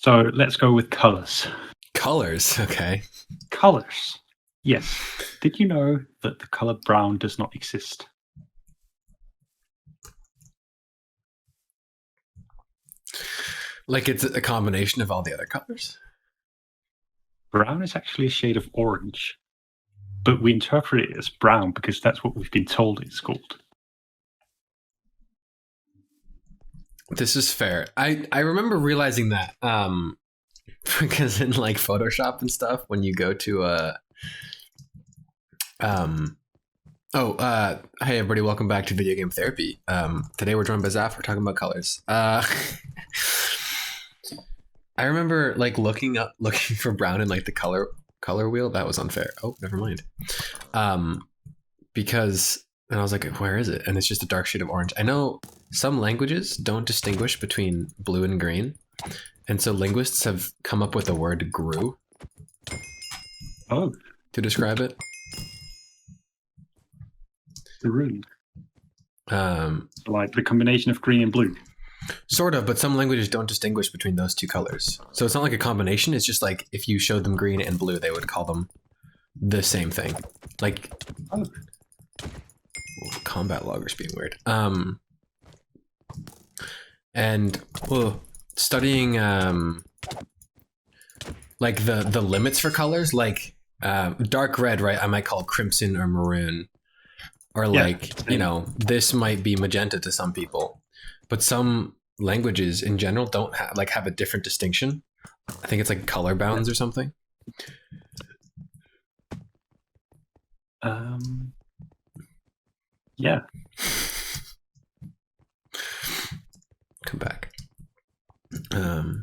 So let's go with colors. Colors, okay. Colors. Yes. Did you know that the color brown does not exist? Like it's a combination of all the other colors? Brown is actually a shade of orange, but we interpret it as brown because that's what we've been told it's called. This is fair. I remember realizing that because in like Photoshop and stuff, when you go to hey everybody, welcome back to Video Game Therapy. Today we're joined by Zapho. We're talking about colors. I remember like looking for brown in like the color wheel. That was unfair. Oh, never mind. Because and I was like, where is it? And it's just a dark shade of orange. I know some languages don't distinguish between blue and green, and so linguists have come up with the word "gru" to describe it. Green. Like the combination of green and blue. Sort of, but some languages don't distinguish between those two colors. So it's not like a combination. It's just like if you showed them green and blue, they would call them the same thing. Like combat loggers being weird. And studying like the limits for colors, like dark red, right? I might call crimson or maroon, or like this might be magenta to some people. But some languages in general don't have a different distinction. I think it's like color bounds or something. Yeah. Come back. I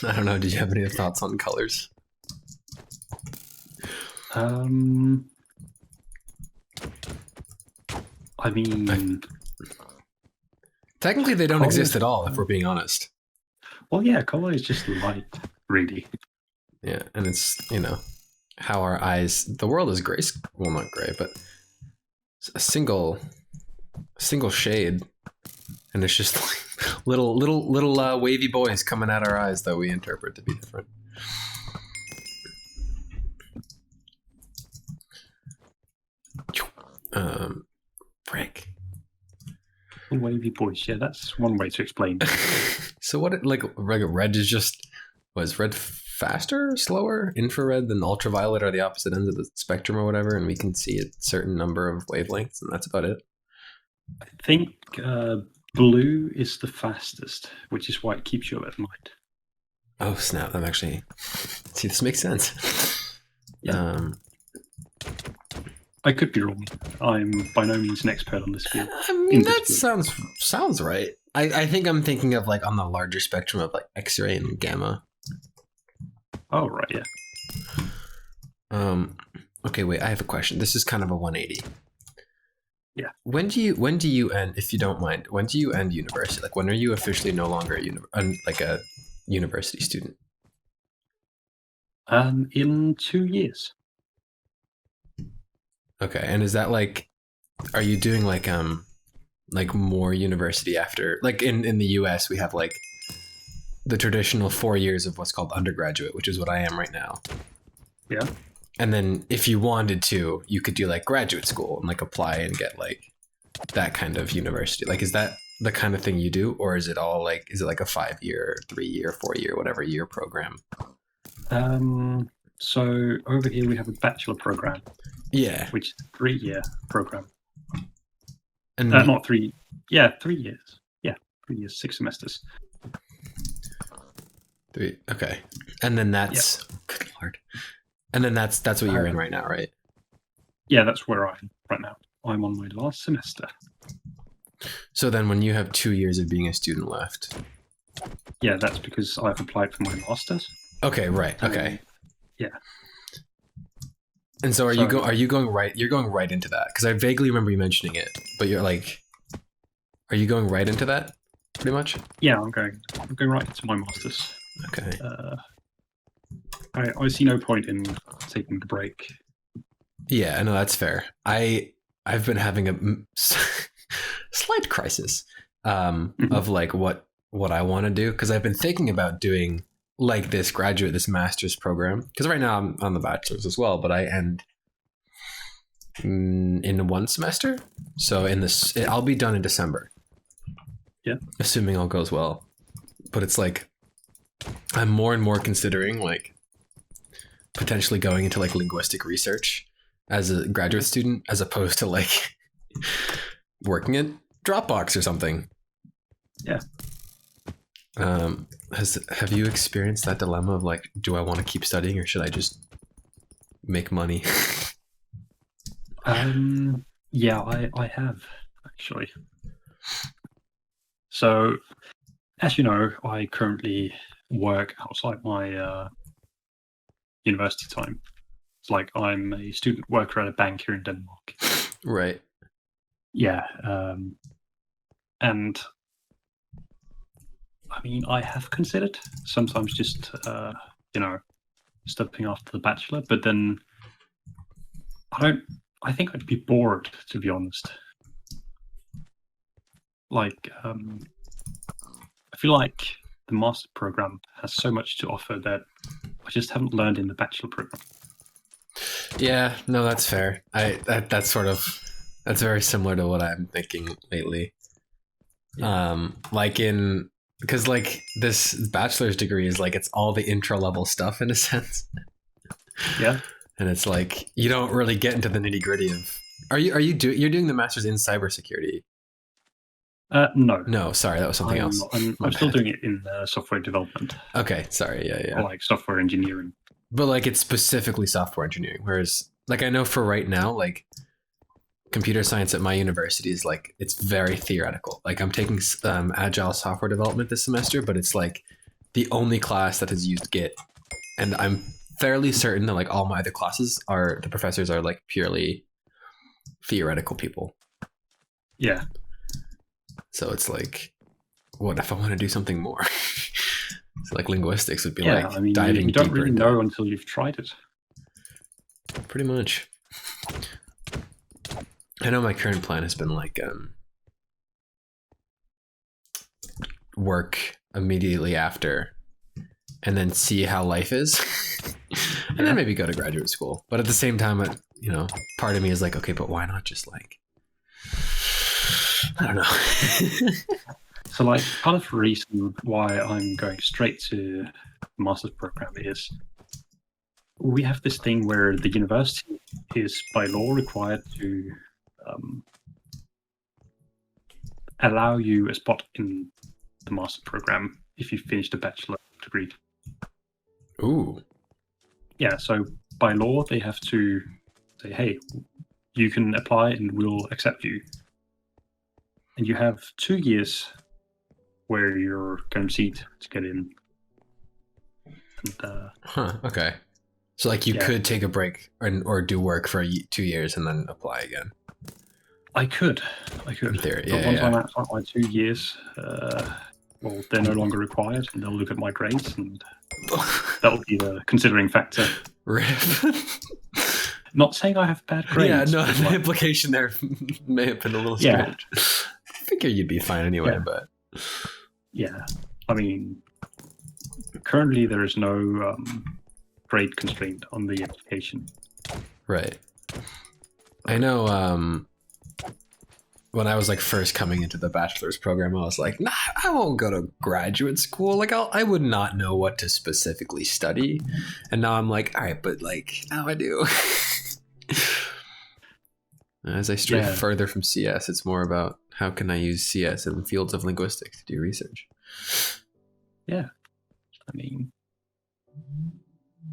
don't know. Did you have any thoughts on colors? I mean, technically they don't exist at all, if we're being honest. Well, yeah, color is just light, really. Yeah, and it's, how our eyes, the world is gray, well, not gray, but a single shade, and it's just like little wavy boys coming at our eyes that we interpret to be different. Frick. Wavy boys, yeah, that's one way to explain. So what, red is just, was red faster, slower, infrared than ultraviolet are the opposite ends of the spectrum or whatever, and we can see a certain number of wavelengths, and that's about it? I think blue is the fastest, which is why it keeps you up at night. Oh, snap. I'm actually... See, this makes sense. Yeah. I could be wrong. I'm by no means an expert on this field. I mean, that sounds right. I think I'm thinking of like on the larger spectrum of like X-ray and gamma. Oh, right, yeah. Okay, wait, I have a question. This is kind of a 180. Yeah. When do you end, if you don't mind, when do you end university? Like, when are you officially no longer a university student? In 2 years. Okay, and is that like, are you doing like more university after, like in the US we have like the traditional 4 years of what's called undergraduate, which is what I am right now. Yeah. And then if you wanted to, you could do like graduate school and like apply and get like that kind of university. Like, is that the kind of thing you do, or is it all like, is it like a 5-year, 3-year, 4-year, whatever year program? So over here we have a bachelor program. Yeah. Which is a 3-year program. And not 3. Yeah, 3 years. Yeah, 3 years, 6 semesters. 3. Okay. And then that's good Lord. And then that's what you're in right now, right? Yeah, that's where I'm right now. I'm on my last semester. So then when you have 2 years of being a student left. Yeah, that's because I've applied for my master's. Okay, right. Okay. Yeah. And so you're going right into that? Because I vaguely remember you mentioning it, but you're like, are you going right into that pretty much? Yeah, I'm going right into my master's. Okay. I see no point in taking the break. Yeah, I know, that's fair. I've been having a slight crisis of like what what I want to do, because I've been thinking about doing like this master's program, because right now I'm on the bachelor's as well, but I end in one semester. So I'll be done in December. Yeah. Assuming all goes well. But it's like, I'm more and more considering like potentially going into like linguistic research as a graduate student, as opposed to like working at Dropbox or something. Yeah. Have you experienced that dilemma of like, do I want to keep studying or should I just make money? Yeah, I have actually. So, as you know, I currently work outside my university time. It's like I'm a student worker at a bank here in Denmark. Right. Yeah. And I mean, I have considered sometimes just, studying after the bachelor, but then I think I'd be bored, to be honest. Like, I feel like the master program has so much to offer that I just haven't learned in the bachelor program. Yeah, no, that's fair. That's very similar to what I'm thinking lately. Yeah. Because like this bachelor's degree is like, it's all the intro level stuff in a sense. Yeah. And it's like, you don't really get into the nitty gritty of, you're doing the master's in cybersecurity? No, sorry, that was something else. I'm still doing it in software development. Okay, sorry, yeah. Or like software engineering. But like, it's specifically software engineering. Whereas like, I know for right now, like computer science at my university is like, it's very theoretical. Like I'm taking agile software development this semester, but it's like the only class that has used Git. And I'm fairly certain that like all my other classes the professors are like purely theoretical people. Yeah. So it's like, what if I want to do something more? So like linguistics would be Yeah, like, I mean, diving you don't deeper really into know until you've tried it. Pretty much. I know my current plan has been like work immediately after and then see how life is. And then maybe go to graduate school. But at the same time, part of me is like, okay, but why not just like, I don't know. So like part of the reason why I'm going straight to the master's program is we have this thing where the university is by law required to allow you a spot in the master program if you finish the bachelor degree. Ooh. Yeah, so by law they have to say, hey, you can apply and we'll accept you. And you have 2 years where you're guaranteed to get in. And, okay. So like you could take a break or do work for 2 years and then apply again. I could. In theory, but once I'm at my 2 years, well, they're no longer required, and they'll look at my grades, and that'll be the considering factor. Rip. Not saying I have bad grades. Yeah, no, the implication there may have been a little strange. Yeah. I figure you'd be fine anyway, but... Yeah, I mean, currently there is no grade constraint on the application. Right. I know when I was like first coming into the bachelor's program, I was like, nah, I won't go to graduate school. Like I would not know what to specifically study. And now I'm like, all right, but like now I do. As I stray further from CS, it's more about how can I use CS in fields of linguistics to do research. Yeah. I mean,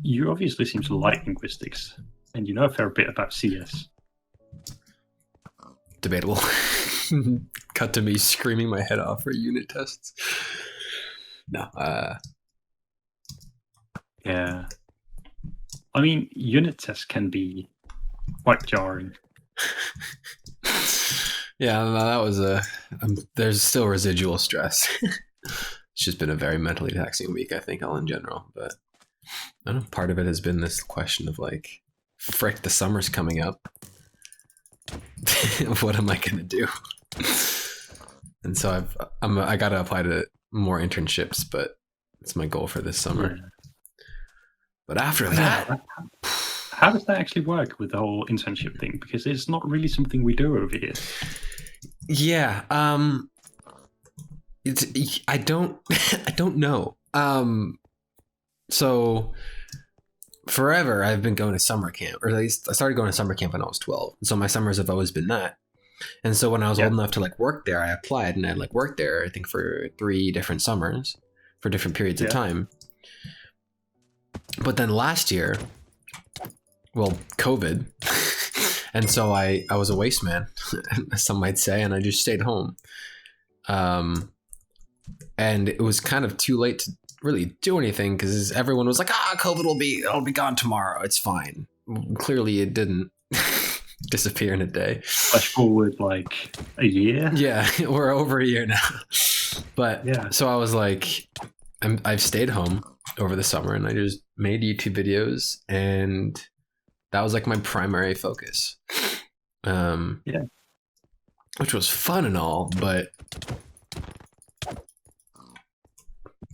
you obviously seem to like linguistics, and you know a fair bit about CS. Debatable. Cut to me screaming my head off for unit tests. No. Yeah. I mean, unit tests can be quite jarring. Yeah, no, that was there's still residual stress. It's just been a very mentally taxing week, I think, all in general. But I don't know, part of it has been this question of like, frick, the summer's coming up. What am I gonna do? And so I got to apply to more internships, but it's my goal for this summer. Yeah. But after that, how does that actually work with the whole internship thing? Because it's not really something we do over here. yeah, I don't I don't know. So forever I've been going to summer camp, or at least I started going to summer camp when I was 12. So my summers have always been that. And so when I was old enough to like work there, I applied and I like worked there, I think for 3 different summers for different periods of time. But then last year, well, COVID. And so I was a waste man, some might say, and I just stayed home. And it was kind of too late to really do anything because everyone was like, COVID it'll be gone tomorrow. It's fine. Clearly it didn't disappear in a day. Flash forward like a year. Yeah, we're over a year now. But yeah, so I was like, I've stayed home over the summer and I just made YouTube videos, and that was like my primary focus. Which was fun and all, but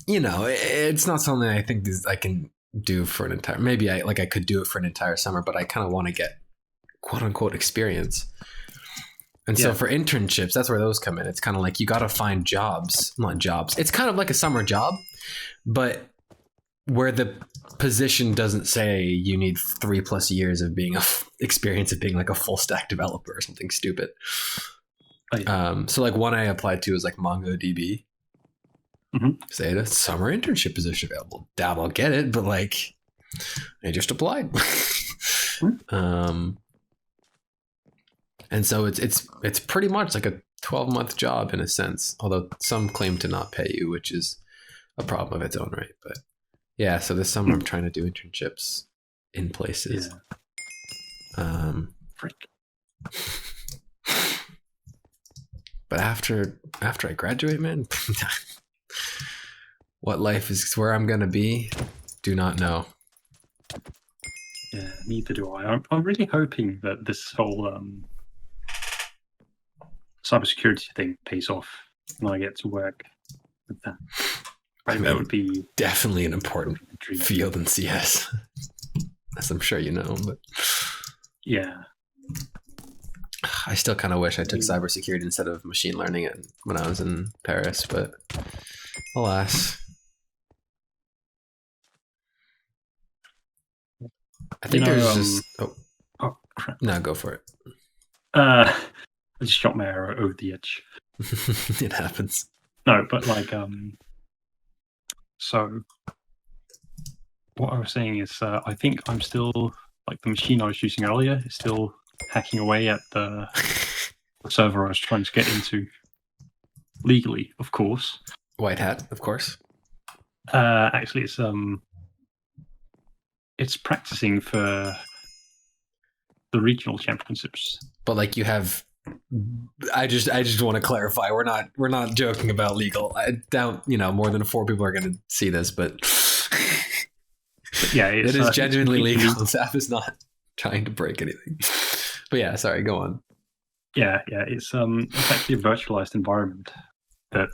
it's not something I think I can do for an entire, maybe I could do it for an entire summer, but I kind of want to get quote unquote experience. And so for internships, that's where those come in. It's kind of like you got to find jobs, not jobs. It's kind of like a summer job, but where the position doesn't say you need 3+ years of being experience of being like a full stack developer or something stupid. So like one I applied to was like MongoDB. Say a summer internship position available. Doubt I'll get it, but like I just applied. And so it's pretty much like a 12-month job in a sense, although some claim to not pay you, which is a problem of its own right. But yeah, so this summer I'm trying to do internships in places. But after I graduate, man, what life is where I'm gonna be, do not know. Yeah, neither do I. I'm really hoping that this whole cybersecurity thing pays off when I get to work with that. I mean, that would be definitely an important field in CS, as I'm sure you know. But yeah, I still kind of wish I took cybersecurity instead of machine learning when I was in Paris, but alas. I think there's just... Oh, crap. No, go for it. I just shot my arrow over the edge. It happens. No, but like, so what I was saying is I think I'm still, like the machine I was using earlier is still hacking away at the server I was trying to get into legally, of course. White hat, of course. Actually, it's practicing for the regional championships. But like you have, I just want to clarify, we're not joking about legal. I doubt more than 4 people are going to see this, but yeah, it is genuinely legal. Zapho is not trying to break anything. But yeah, sorry, go on. Yeah, it's actually a virtualized environment that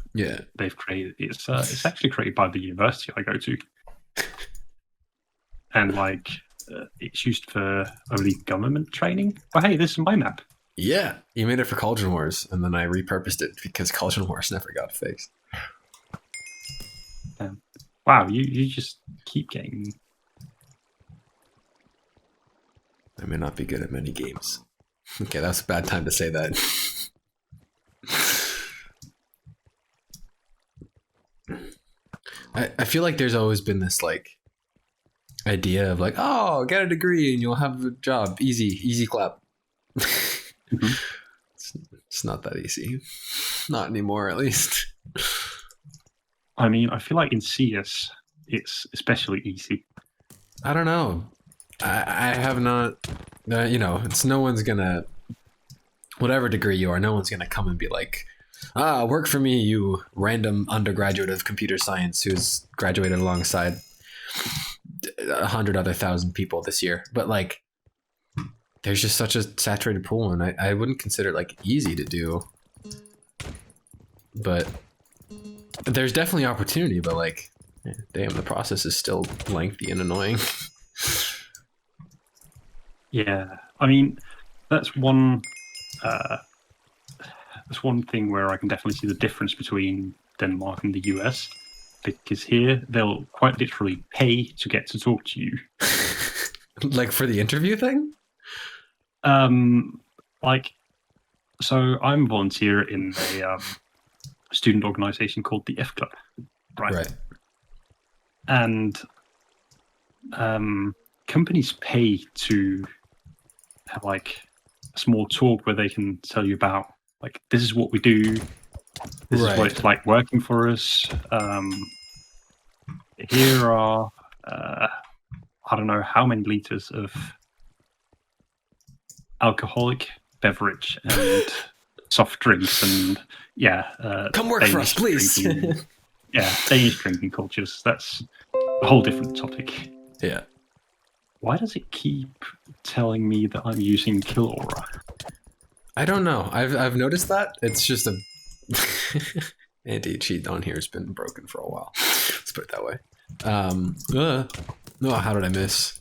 they've created. It's actually created by the university I go to. And like it's used for only government training. But hey, this is my map. Yeah, you made it for Cauldron Wars, and then I repurposed it because Cauldron Wars never got fixed. Wow, you just keep getting. I may not be good at many games. Okay, that's a bad time to say that. I feel like there's always been this like idea of like, oh, get a degree and you'll have a job. Easy clap. It's not that easy. Not anymore, at least. I mean, I feel like in CS, it's especially easy. I don't know. I have not, it's no one's gonna, whatever degree you are, no one's gonna come and be like, work for me, you random undergraduate of computer science who's graduated alongside 100 other thousand people this year. But like, there's just such a saturated pool, and I wouldn't consider it like easy to do. But there's definitely opportunity, but like, damn, the process is still lengthy and annoying. Yeah, I mean, that's one. Uh, that's one thing where I can definitely see the difference between Denmark and the US, because here they'll quite literally pay to get to talk to you. Like for the interview thing? Like, so I'm a volunteer in a student organization called the F Club, right? Right. And companies pay to have like a small talk where they can tell you about like, this is what we do, this is what it's like working for us. Here are I don't know how many liters of alcoholic beverage and soft drinks and come work for us, please. Danish drinking cultures. That's a whole different topic. Yeah. Why does it keep telling me that I'm using Kill Aura? I don't know. I've noticed that. It's just a anti-cheat on here has been broken for a while. Let's put it that way. How did I miss?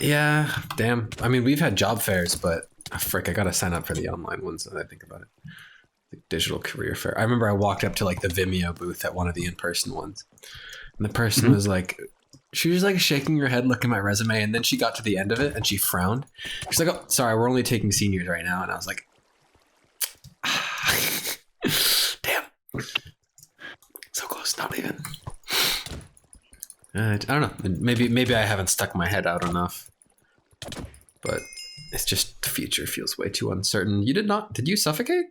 Yeah, damn. I mean, we've had job fairs, but frick, I gotta sign up for the online ones now that I think about it. The digital career fair. I remember I walked up to like the Vimeo booth at one of the in-person ones, and the person was like, she was like shaking her head, looking at my resume, and then she got to the end of it and she frowned. She's like, "Oh, sorry, we're only taking seniors right now," and I was like, damn, so close, not even. I don't know. Maybe I haven't stuck my head out enough, but it's just the future feels way too uncertain. You did not? Did you suffocate?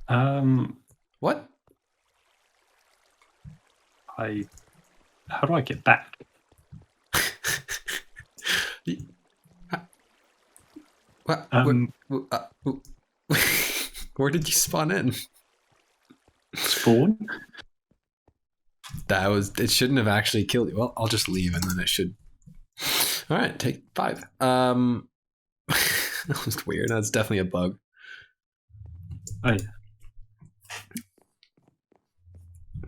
What? How do I get back? What? Where did you spawn in? Spawn? It shouldn't have actually killed you. Well, I'll just leave and then it should. All right, take 5. That was weird. That's definitely a bug. Oh, yeah.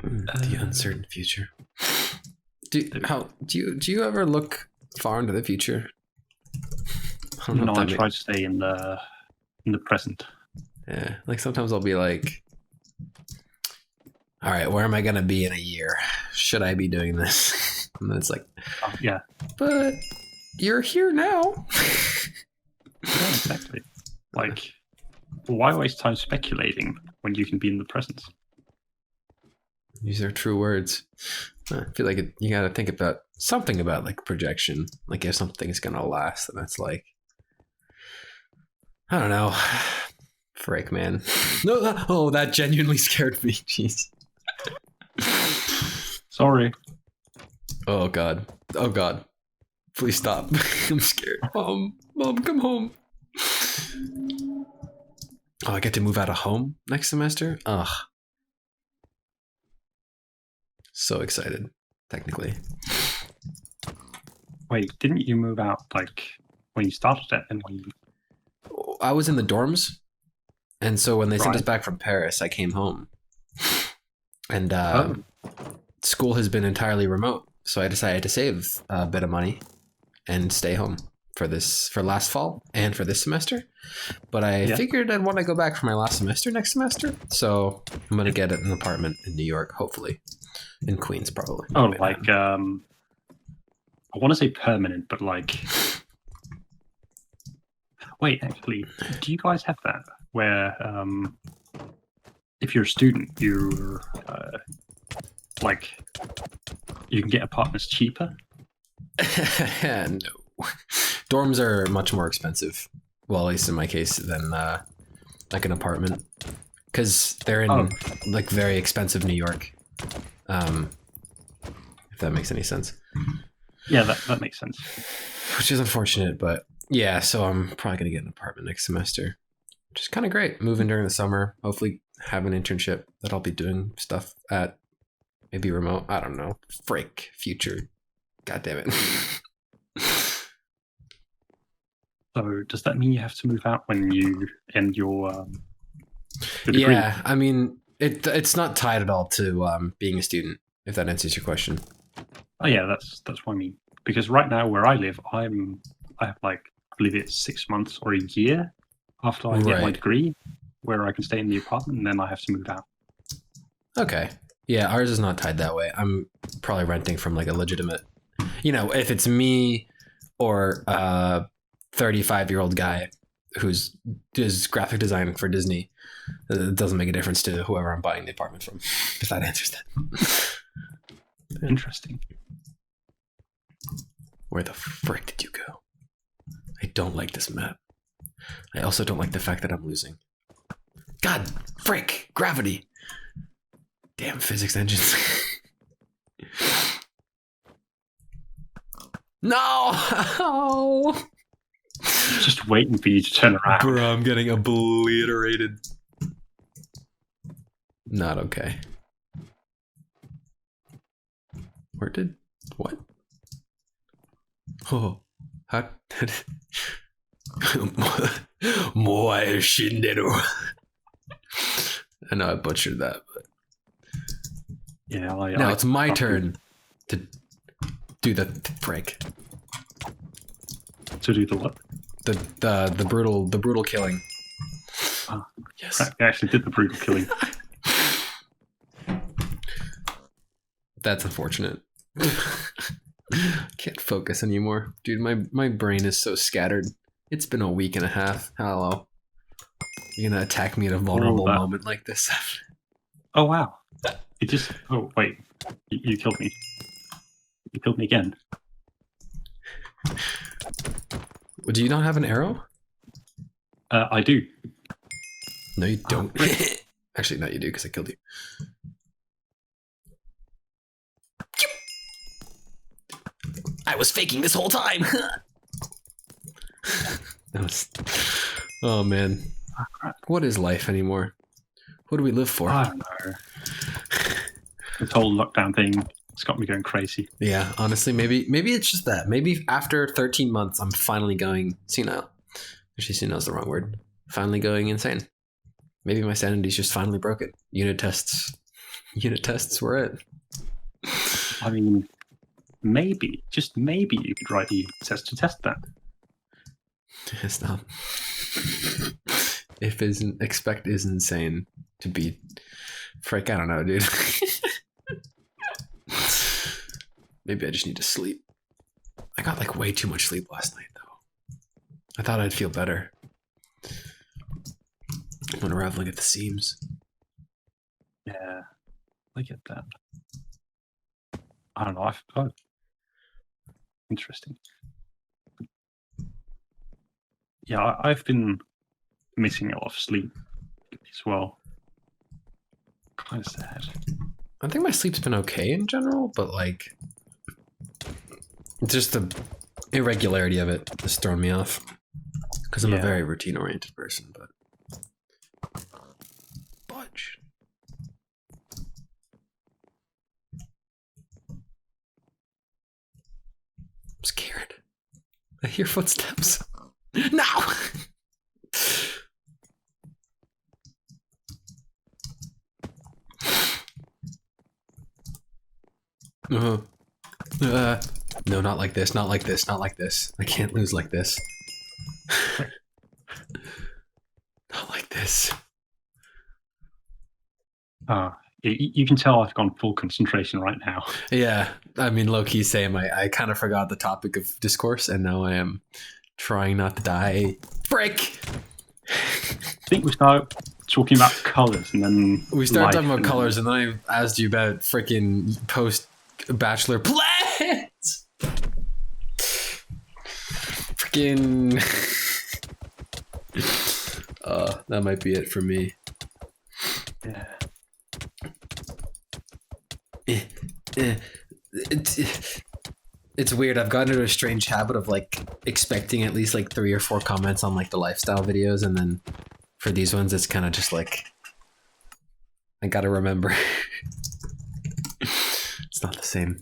The uncertain future. Do you ever look far into the future? No, I try to stay in the present. Yeah, like sometimes I'll be like, all right, where am I gonna be in a year? Should I be doing this? And then it's like, yeah, but you're here now. Yeah, exactly. Like, why waste time speculating when you can be in the present? These are true words. I feel like you gotta think about something about like projection. Like if something's gonna last, then it's like, I don't know. Frick, man. No, oh, that genuinely scared me. Jeez. Sorry. Oh god. Oh god. Please stop. I'm scared. Mom, come home. Oh, I get to move out of home next semester? Ugh. So excited, technically. Wait, didn't you move out like when you started it and when you... I was in the dorms, and so when they sent us back from Paris, I came home. And school has been entirely remote, so I decided to save a bit of money and stay home for last fall and for this semester. But I figured I'd want to go back for my last semester next semester, so I'm gonna get an apartment in New York, hopefully, in Queens, probably. Oh, like I want to say permanent, but like, wait, actually, do you guys have that where if you're a student, you're like you can get apartments cheaper? No. Dorms are much more expensive. Well, at least in my case, than like an apartment, because they're in like very expensive New York. If that makes any sense. Yeah, that makes sense. Which is unfortunate, but yeah. So I'm probably gonna get an apartment next semester, which is kind of great. Move in during the summer. Hopefully, have an internship that I'll be doing stuff at. Maybe remote. I don't know. Frick. Future. God damn it. So does that mean you have to move out when you end your degree? Yeah, I mean, It's not tied at all to being a student, if that answers your question. Oh yeah, that's what I mean. Because right now where I live, I have like I believe it's 6 months or a year after I get my Right. degree, where I can stay in the apartment, and then I have to move out. Okay. Yeah, ours is not tied that way. I'm probably renting from like a legitimate, if it's me or a 35-year-old guy who's does graphic design for Disney, it doesn't make a difference to whoever I'm buying the apartment from, if that answers that. Interesting. Where the frick did you go? I don't like this map. I also don't like the fact that I'm losing. God, frick, gravity. Damn physics engines. No! Just waiting for you to turn around. Bro, I'm getting obliterated. Not okay. What? Oh, how did Moe Shinderu. I know I butchered that, but Yeah, now it's my turn to do the break. To do the what? The brutal killing. Oh, yes, I actually did the brutal killing. That's unfortunate. Can't focus anymore, dude. My brain is so scattered. It's been a week and a half. Hello, you're gonna attack me at a vulnerable moment like this? Oh wow! It just. Oh wait, you killed me. You killed me again. Do you not have an arrow? I do. No, you don't. Actually, no, you do because I killed you. I was faking this whole time. Oh man, what is life anymore? What do we live for? I don't know. This whole lockdown thing, it's got me going crazy. Yeah, honestly, maybe it's just that. Maybe after 13 months, I'm finally going senile. Actually, senile is the wrong word. Finally going insane. Maybe my sanity's just finally broken. Unit tests were it. I mean, maybe, just maybe, you could write the test to test that. Stop. If expect is insane to be, frick, I don't know, dude. Maybe I just need to sleep. I got like way too much sleep last night though. I thought I'd feel better. I'm unraveling at the seams. Yeah, I get that. I don't know. Oh, interesting. Yeah, I've been missing a lot of sleep as well. Kind of sad. I think my sleep's been okay in general, but like, just the irregularity of it has thrown me off. Because I'm a very routine-oriented person, but budge. I'm scared. I hear footsteps. No! No, not like this, not like this, not like this. I can't lose like this. Not like this. You can tell I've gone full concentration right now. Yeah, I mean, low-key same. I kind of forgot the topic of discourse, and now I am trying not to die. Frick! I think we start talking about colors, and then we started talking about colors, and then I asked you about freaking post-bachelor plans. Freaking. That might be it for me. Yeah. It's weird. I've gotten into a strange habit of like expecting at least like 3 or 4 comments on like the lifestyle videos, and then for these ones it's kind of just like I gotta remember. It's not the same.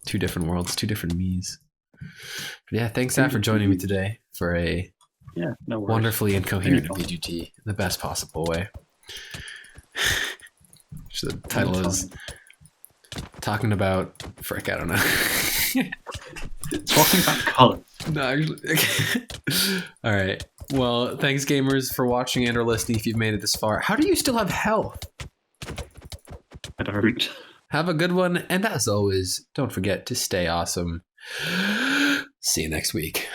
2 different worlds, 2 different me's. But yeah, thanks Zach for joining me today for a no worries. wonderfully incoherent VGT in the best possible way. which the title is talking about frick, I don't know. Talking about colors. No, actually. All right. Well, thanks, gamers, for watching and or listening. If you've made it this far, how do you still have health? I don't. Have a good one, and as always, don't forget to stay awesome. See you next week.